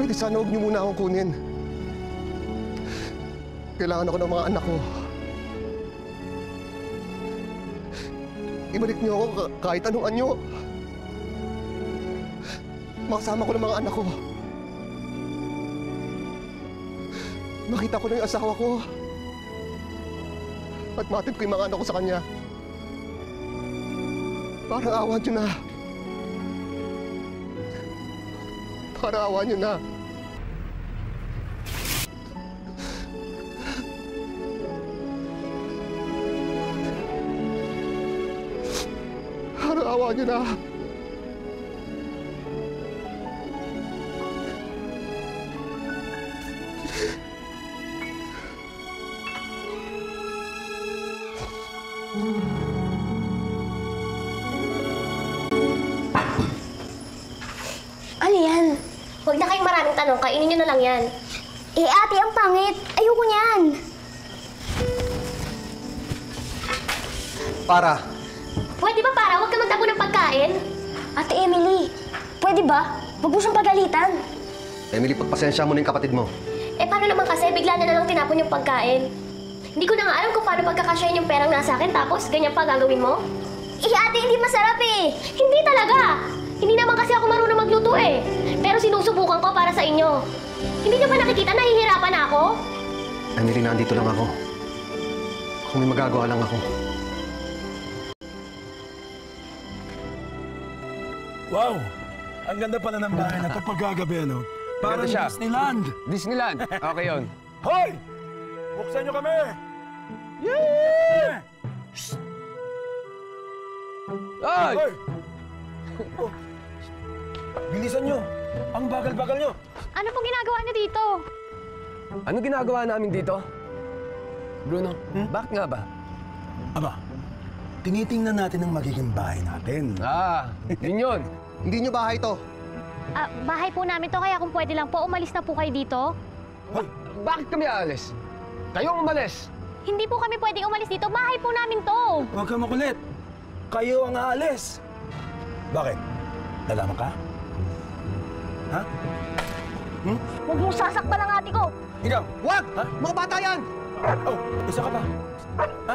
pwede sana huwag niyo muna akong kunin. Kailangan ako ng mga anak ko. Ibalik niyo ako kahit anong anyo. Makasama ko ng mga anak ko. Makita ko na yung asawa ko. At matid ko yung mga anak ko sa kanya. Parang awa niyo na. Parang awa niyo na. Parang awa niyo na. Ano yan? Huwag na kayong maraming tanong. Kainin nyo na lang yan. Eh, ate, ang pangit. Ayoko niyan. Para. Pwede ba para? Huwag ka magtago ng pagkain. Ate Emily, pwede ba? Huwag mo siyang pagalitan. Emily, pagpasensya mo na yung kapatid mo. Eh, paano naman kasi bigla na lang tinapon yung pagkain? Hindi ko na nga alam kung paano pagkakasyahin yung perang nasa akin tapos ganyan pa gagawin mo? Eh, ate, hindi masarap eh. Hindi talaga! Hindi naman kasi ako marunong magluto eh. Pero sinusubukan ko para sa inyo. Hindi niyo ba nakikita nahihirapan na ako? Emily, nandito lang ako. Kung may magagawa lang ako. Wow! Ang ganda pala ng bahay na ito pagkagabi, ano? Parang siya. Disneyland! Disneyland. Okay yun. Hoy! Buksan nyo kami! Yeah! Shh! Ay! Hoy! Oh. Bilisan nyo! Ang bagal-bagal nyo! Ano pong ginagawa niyo dito? Ano ginagawa namin dito? Bruno, bakit nga ba? Aba, tinitingnan natin ang magiging bahay natin. Yun yun. Hindi niyo bahay to. Bahay po namin to, kaya kung pwede lang po, umalis na po kayo dito. Hoy! Bakit kami aalis? Kayo ang umalis. Hindi po kami pwedeng umalis dito, bahay po namin to. Huwag kang makulit! Kayo ang aalis! Bakit? Nalaman ka? Ha? Huwag mong sasaktan ang ate ko. Ikaw! Wag! Ha? Mga bata yan! Oh, isa ka pa. Ha?